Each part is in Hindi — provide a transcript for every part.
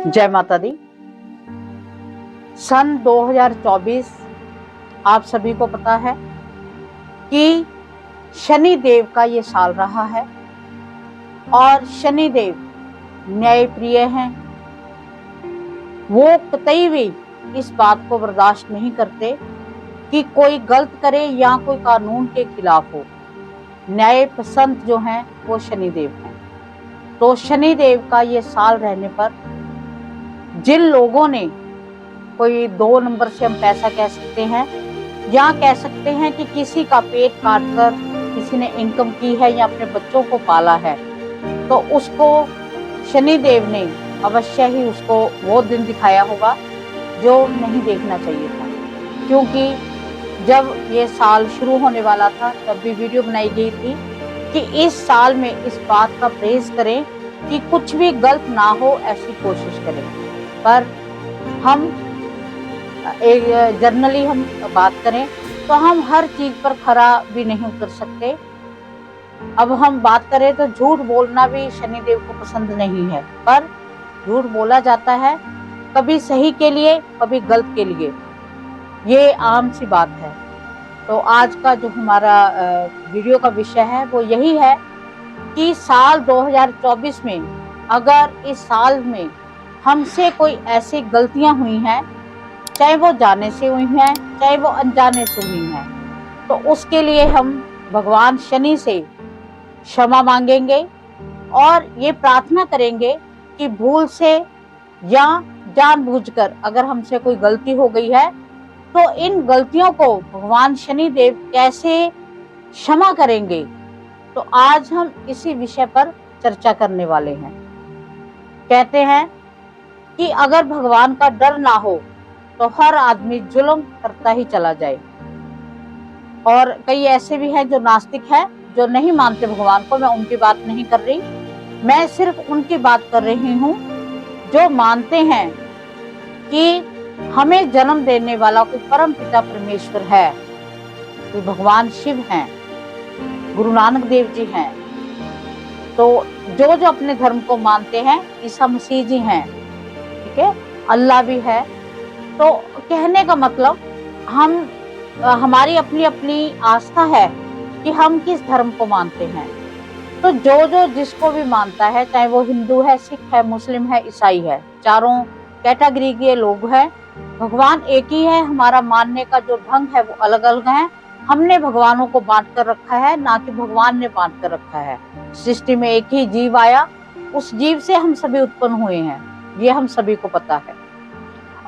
जय माता दी। सन 2024 आप सभी को पता है कि शनि देव का ये साल रहा है और शनि देव न्याय प्रिय हैं। वो कतई भी इस बात को बर्दाश्त नहीं करते कि कोई गलत करे या कोई कानून के खिलाफ हो। न्याय पसंद जो हैं वो शनि देव हैं। तो शनि देव का ये साल रहने पर जिन लोगों ने कोई 2 नंबर से हम पैसा कह सकते हैं या कह सकते हैं कि किसी का पेट काट कर किसी ने इनकम की है या अपने बच्चों को पाला है, तो उसको शनि देव ने अवश्य ही उसको वो दिन दिखाया होगा जो नहीं देखना चाहिए था। क्योंकि जब ये साल शुरू होने वाला था तब भी वीडियो बनाई गई थी कि इस साल में इस बात का परहेज करें कि कुछ भी गलत ना हो, ऐसी कोशिश करें। पर हम एक जर्नली हम बात करें तो हम हर चीज पर खरा भी नहीं उतर सकते। अब हम बात करें तो झूठ बोलना भी शनि देव को पसंद नहीं है, पर झूठ बोला जाता है कभी सही के लिए कभी गलत के लिए, ये आम सी बात है। तो आज का जो हमारा वीडियो का विषय है वो यही है कि साल 2024 में अगर इस साल में हमसे कोई ऐसी गलतियां हुई हैं, चाहे वो जाने से हुई हैं चाहे वो अनजाने से हुई हैं, तो उसके लिए हम भगवान शनि से क्षमा मांगेंगे और ये प्रार्थना करेंगे कि भूल से या जानबूझकर अगर हमसे कोई गलती हो गई है तो इन गलतियों को भगवान शनि देव कैसे क्षमा करेंगे। तो आज हम इसी विषय पर चर्चा करने वाले हैं। कहते हैं कि अगर भगवान का डर ना हो तो हर आदमी जुल्म करता ही चला जाए। और कई ऐसे भी हैं जो नास्तिक हैं, जो नहीं मानते भगवान को। मैं उनकी बात नहीं कर रही, मैं सिर्फ उनकी बात कर रही हूँ जो मानते हैं कि हमें जन्म देने वाला कोई परम पिता परमेश्वर है, कोई भगवान शिव हैं, गुरु नानक देव जी हैं। तो जो जो अपने धर्म को मानते हैं, ईसा मसीह जी हैं, ठीक है, अल्लाह भी है। तो कहने का मतलब हमारी अपनी अपनी आस्था है कि हम किस धर्म को मानते हैं। तो जो जो जिसको भी मानता है, चाहे वो हिंदू है, सिख है, मुस्लिम है, ईसाई है, चारों कैटेगरी के लोग हैं, भगवान एक ही है। हमारा मानने का जो ढंग है वो अलग अलग है। हमने भगवानों को बांट कर रखा है, ना कि भगवान ने बांट कर रखा है। सृष्टि में एक ही जीव आया, उस जीव से हम सभी उत्पन्न हुए हैं, ये हम सभी को पता है।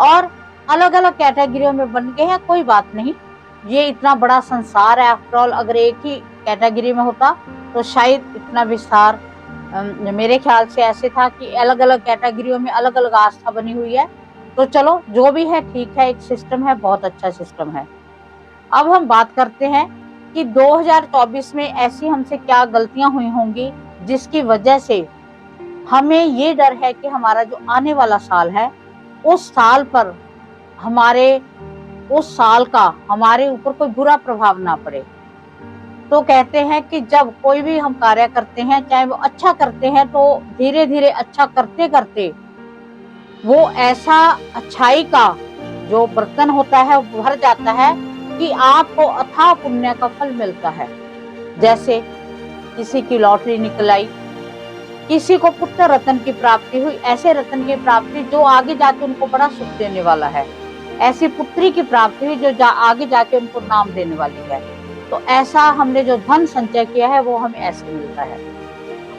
और अलग अलग कैटेगरियों में बन गए हैं, कोई बात नहीं, ये इतना बड़ा संसार है। आफ्टर ऑल अगर एक ही कैटेगरी में होता तो शायद इतना विस्तार मेरे ख्याल से ऐसे था कि अलग अलग कैटेगरियों में अलग अलग आस्था बनी हुई है। तो चलो जो भी है ठीक है, एक सिस्टम है, बहुत अच्छा सिस्टम है। अब हम बात करते हैं कि 2024 में ऐसी हमसे क्या गलतियां हुई होंगी जिसकी वजह से हमें ये डर है कि हमारा जो आने वाला साल है उस साल पर उस साल का हमारे ऊपर कोई बुरा प्रभाव ना पड़े। तो कहते हैं कि जब कोई भी हम कार्य करते हैं, चाहे वो अच्छा करते हैं, तो धीरे धीरे अच्छा करते करते वो ऐसा अच्छाई का जो बर्तन होता है वो भर जाता है कि आपको अथाह पुण्य का फल मिलता है। जैसे किसी की लॉटरी निकल आई, किसी को पुत्र रत्न की प्राप्ति हुई, ऐसे रत्न की प्राप्ति जो आगे जाके उनको बड़ा सुख देने वाला है। ऐसी पुत्री की प्राप्ति हुई जो आगे जाके उनको नाम देने वाली है। तो ऐसा हमने जो धन संचय किया है वो हमें ऐसे मिलता है।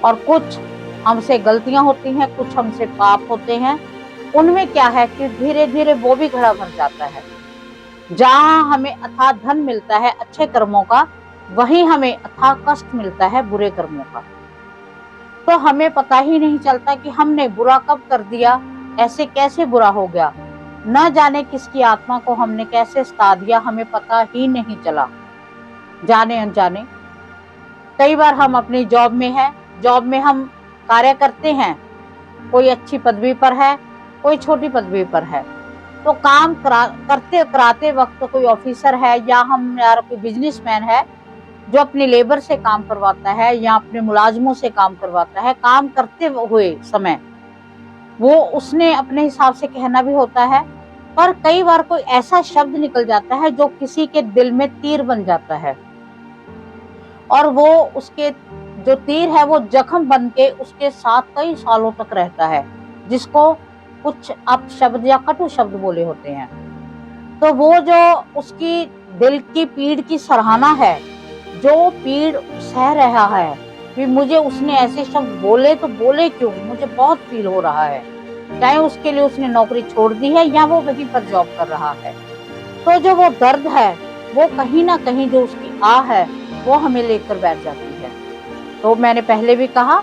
और कुछ हमसे गलतियां होती हैं, कुछ हमसे पाप होते हैं, उनमें क्या है कि धीरे धीरे वो भी घड़ा भर जाता है। जहाँ हमें अथाह धन मिलता है अच्छे कर्मों का, वहीं हमें अथाह कष्ट मिलता है बुरे कर्मों का। तो हमें पता ही नहीं चलता कि हमने बुरा कब कर दिया, ऐसे कैसे बुरा हो गया, न जाने किसकी आत्मा को हमने कैसे सता दिया, हमें पता ही नहीं चला, जाने अनजाने। कई बार हम अपनी जॉब में हैं, जॉब में हम कार्य करते हैं, कोई अच्छी पदवी पर है, कोई छोटी पदवी पर है, तो काम करते कराते वक्त कोई ऑफिसर है या कोई बिजनेसमैन है जो अपनी लेबर से काम करवाता है या अपने मुलाजमों से काम करवाता है, काम करते हुए समय वो उसने अपने हिसाब से कहना भी होता है, पर कई बार कोई ऐसा शब्द निकल जाता है जो किसी के दिल में तीर बन जाता है, और वो उसके जो तीर है वो जख्म बन के उसके साथ कई सालों तक रहता है, जिसको कुछ अपशब्द या कटु शब्द बोले होते हैं। तो वो जो उसकी दिल की पीड़ की सराहना है, जो पीड़ सह रहा है कि मुझे उसने ऐसे शब्द बोले तो बोले क्यों, मुझे बहुत फील हो रहा है, चाहे उसके लिए उसने नौकरी छोड़ दी है या वो वहीं पर जॉब कर रहा है। तो जो वो दर्द है, वो कहीं ना कहीं जो उसकी आह है वो हमें लेकर बैठ जाती है। तो मैंने पहले भी कहा,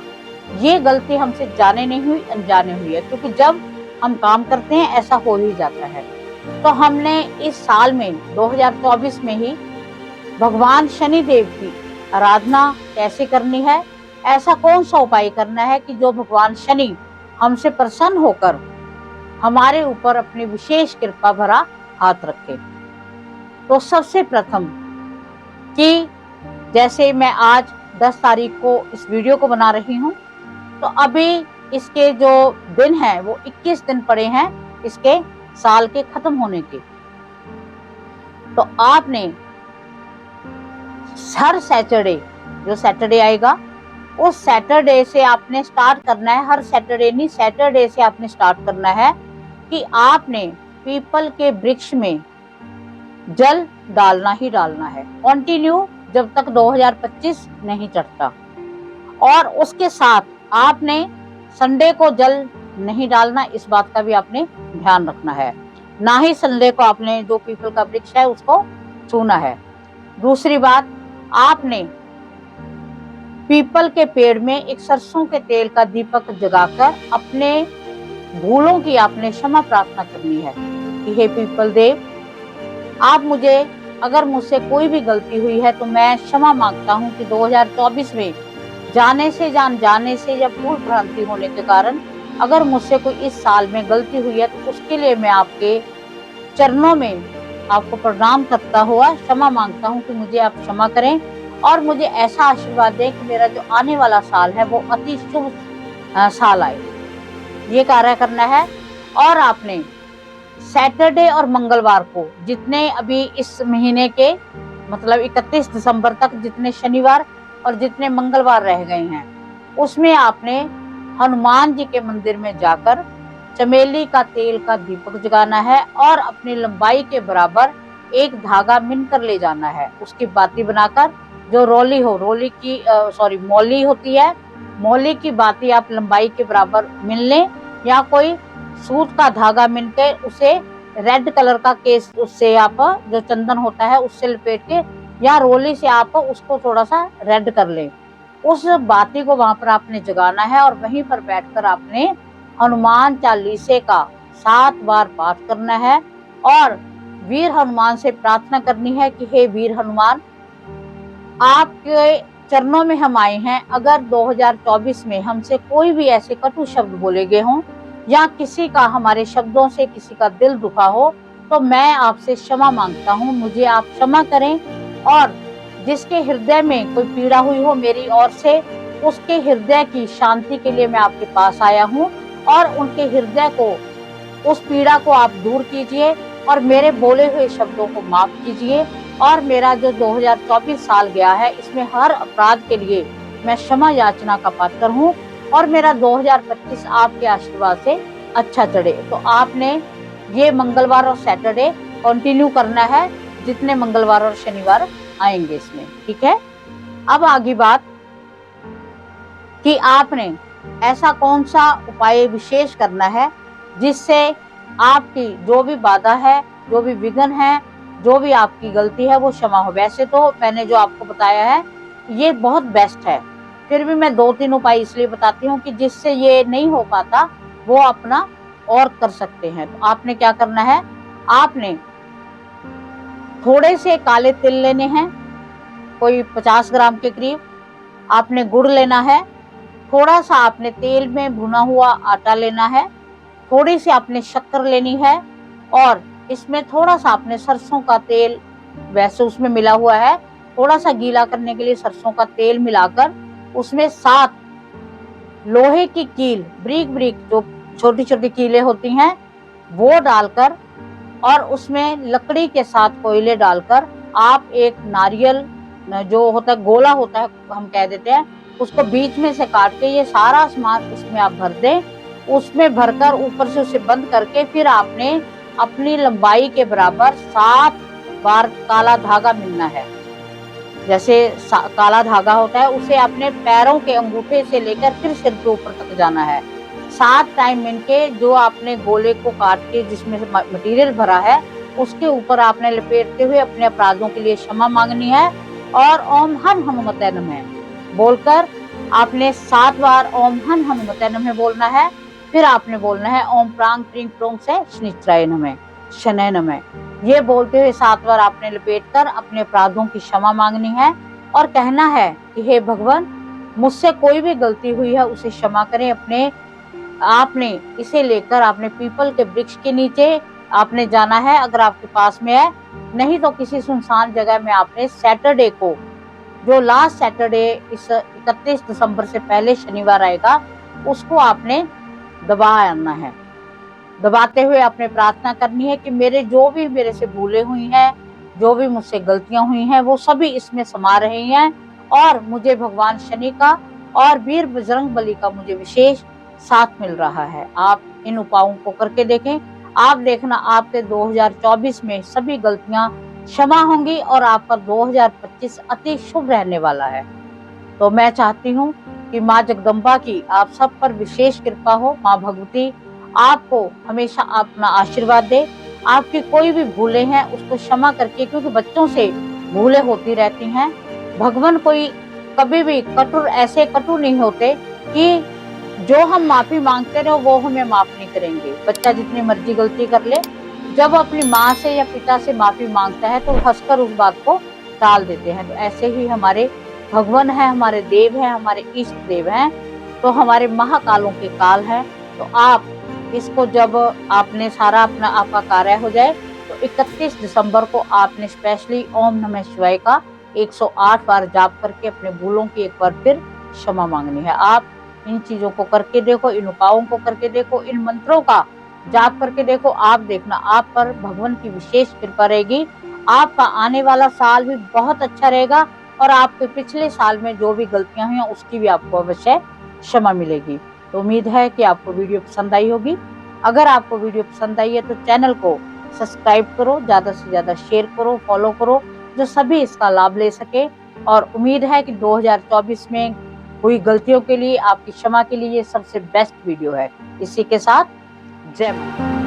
ये गलती हमसे जाने नहीं हुई, अनजाने हुई है, क्योंकि जब हम काम करते हैं ऐसा हो ही जाता है। तो हमने इस साल में 2024 में ही भगवान शनि देव की आराधना कैसे करनी है, ऐसा कौन सा उपाय करना है कि जो भगवान शनि हमसे प्रसन्न होकर हमारे ऊपर अपनी विशेष कृपा भरा हाथ रखे। तो सबसे प्रथम कि जैसे मैं आज 10 तारीख को इस वीडियो को बना रही हूँ, तो अभी इसके जो दिन हैं वो 21 दिन पड़े हैं इसके साल के खत्म होने के। तो आपने हर सैटरडे, जो सैटरडे आएगा उस सैटरडे से आपने स्टार्ट करना है, हर सैटरडे नहीं, सैटरडे से आपने स्टार्ट करना है कि आपने पीपल के वृक्ष में जल डालना ही डालना है, कंटिन्यू, जब तक 2025 नहीं चढ़ता। और उसके साथ आपने संडे को जल नहीं डालना, इस बात का भी आपने ध्यान रखना है, ना ही संडे को आपने जो पीपल का वृक्ष है उसको छूना है। दूसरी बात, आपने पीपल के पेड़ में एक सरसों के तेल का दीपक जगाकर अपने भूलों की आपने क्षमा प्रार्थना करनी है कि हे पीपल देव, आप मुझे, अगर मुझसे कोई भी गलती हुई है तो मैं क्षमा मांगता हूँ कि 2024 में जाने से जाने से या भूल भ्रांति होने के कारण अगर मुझसे कोई इस साल में गलती हुई है तो उसके लिए मैं आपके चरणों में आपको प्रणाम करता हुआ क्षमा मांगता हूँ कि मुझे आप क्षमा करें और मुझे ऐसा आशीर्वाद दें कि मेरा जो आने वाला साल है वो अति शुभ साल आए। ये कार्य करना है। और आपने सैटरडे और मंगलवार को, जितने अभी इस महीने के मतलब 31 दिसंबर तक जितने शनिवार और जितने मंगलवार रह गए हैं, उसमें आपने हनुमान जी के मंदिर में जाकर चमेली का तेल का दीपक जगाना है और अपनी लंबाई के बराबर एक धागा मिन कर ले जाना है। उसकी बाती बनाकर, जो रोली हो, रोली की मौली होती है, मौली की बाती आप लंबाई के बराबर मिल लें, या कोई सूत का धागा मिलकर उसे रेड कलर का केस, उससे आप जो चंदन होता है उससे लपेट के, या रोली से आप उसको थोड़ा सा रेड कर लें। उस बाती को वहां पर आपने जगाना है और वहीं पर बैठकर आपने हनुमान चालीसे का 7 बार पाठ करना है और वीर हनुमान से प्रार्थना करनी है कि हे वीर हनुमान, आपके चरणों में हम आए हैं। अगर 2024 में हमसे कोई भी ऐसे कटु शब्द बोले गए हों या किसी का हमारे शब्दों से किसी का दिल दुखा हो, तो मैं आपसे क्षमा मांगता हूँ, मुझे आप क्षमा करें। और जिसके हृदय में कोई पीड़ा हुई हो मेरी ओर से, उसके हृदय की शांति के लिए मैं आपके पास आया हूँ और उनके हृदय को, उस पीड़ा को आप दूर कीजिए और मेरे बोले हुए शब्दों को माफ कीजिए। और मेरा जो 2024 साल गया है, इसमें हर अपराध के लिए मैं क्षमा याचना का पात्र हूँ और मेरा 2025 आपके आशीर्वाद से अच्छा चढ़े। तो आपने ये मंगलवार और सैटरडे कंटिन्यू करना है, जितने मंगलवार और शनिवार आएंगे इसमें, ठीक है। अब आगे बात कि आपने ऐसा कौन सा उपाय विशेष करना है जिससे आपकी जो भी बाधा है, जो भी विघ्न है, जो भी आपकी गलती है वो क्षमा हो। वैसे तो मैंने जो आपको बताया है ये बहुत बेस्ट है, फिर भी मैं 2-3 उपाय इसलिए बताती हूँ कि जिससे ये नहीं हो पाता वो अपना और कर सकते हैं। तो आपने क्या करना है, आपने थोड़े से काले तिल लेने हैं, कोई 50 ग्राम के करीब। आपने गुड़ लेना है, थोड़ा सा आपने तेल में भुना हुआ आटा लेना है, थोड़ी सी आपने शक्कर लेनी है और इसमें थोड़ा सा आपने सरसों का तेल, वैसे उसमें मिला हुआ है, थोड़ा सा गीला करने के लिए सरसों का तेल मिलाकर उसमें 7 लोहे की कील, ब्रीक ब्रीक जो छोटी छोटी कीलें होती हैं वो डालकर और उसमें लकड़ी के साथ कोयले डालकर आप एक नारियल जो होता है गोला होता है हम कह देते हैं, उसको बीच में से काट के ये सारा सामान उसमें आप भर दें। उसमें भरकर ऊपर से उसे बंद करके फिर आपने अपनी लंबाई के बराबर 7 बार काला धागा मिलना है। जैसे काला धागा होता है उसे आपने पैरों के अंगूठे से लेकर फिर सिर के ऊपर तक जाना है। 7 टाइम मिल के जो आपने गोले को काट के जिसमें मटेरियल भरा है उसके ऊपर आपने लपेटते हुए अपने अपराधों के लिए क्षमा मांगनी है और ओम हन हनुमते नमः बोलकर आपने 7 बार ओम हन हनुमते नमः बोलना है। फिर आपने बोलना है ओम प्रांग प्रिंग प्रोंग से शनिचराय नमः शनय नमः। ये बोलते हुए 7 बार आपने लपेटकर अपने अपराधों की क्षमा मांगनी है और कहना है कि हे भगवान, मुझसे कोई भी गलती हुई है उसे क्षमा करें। अपने आपने इसे लेकर आपने पीपल के वृक्ष के नीचे आपने जाना है अगर आपके पास में है, नहीं तो किसी सुनसान जगह में आपने सैटरडे को, जो लास्ट सैटरडे इस 31 दिसंबर से पहले शनिवार आएगा, उसको आपने दबा आना है। दबाते हुए आपने प्रार्थना करनी है कि मेरे जो भी मेरे से भूले हुई हैं, जो भी मुझसे गलतियां हुई हैं, वो सभी इसमें समा रही हैं और मुझे भगवान शनि का और वीर बजरंग बली का मुझे विशेष साथ मिल रहा है। आप इन उपायों को करके देखें, आप देखना आपके 2024 में सभी गलतियां क्षमा होंगी और आपका 2025 अति शुभ रहने वाला है। तो मैं चाहती हूँ कि माँ जगदम्बा की आप सब पर विशेष कृपा हो। माँ भगवती आपको हमेशा अपना आशीर्वाद दे। आपकी कोई भी भूलें हैं उसको क्षमा करके, क्योंकि बच्चों से भूलें होती रहती हैं। भगवान कोई कभी भी ऐसे कटु नहीं होते कि जो हम माफी मांगते रहो वो हमें माफ नहीं करेंगे। बच्चा जितनी मर्जी गलती कर ले, जब अपनी माँ से या पिता से माफी मांगता है तो हंसकर उस बात को टाल देते हैं। तो ऐसे ही हमारे भगवान है, हमारे देव है, हमारे इष्ट देव हैं, तो हमारे महाकालों के काल है। तो आप इसको जब आपने सारा अपना आपका कार्य हो जाए तो 31 दिसंबर को आपने स्पेशली ओम नमः शिवाय का 108 बार जाप करके अपने भूलों की एक बार फिर क्षमा मांगनी है। आप इन चीजों को करके देखो, इन उपायों को करके देखो, इन मंत्रों का जाप करके देखो। आप देखना आप पर भगवान की विशेष कृपा रहेगी। आपका आने वाला साल भी बहुत अच्छा रहेगा और आपके पिछले साल में जो भी गलतियां हुई उसकी भी आपको अवश्य क्षमा मिलेगी। तो उम्मीद है कि आपको वीडियो पसंद आई होगी। अगर आपको वीडियो पसंद आई है तो चैनल को सब्सक्राइब करो, ज्यादा से ज्यादा शेयर करो, फॉलो करो, जो सभी इसका लाभ ले सके। और उम्मीद है कि 2024 में हुई गलतियों के लिए आपकी क्षमा के लिए ये सबसे बेस्ट वीडियो है। इसी के साथ जय माता।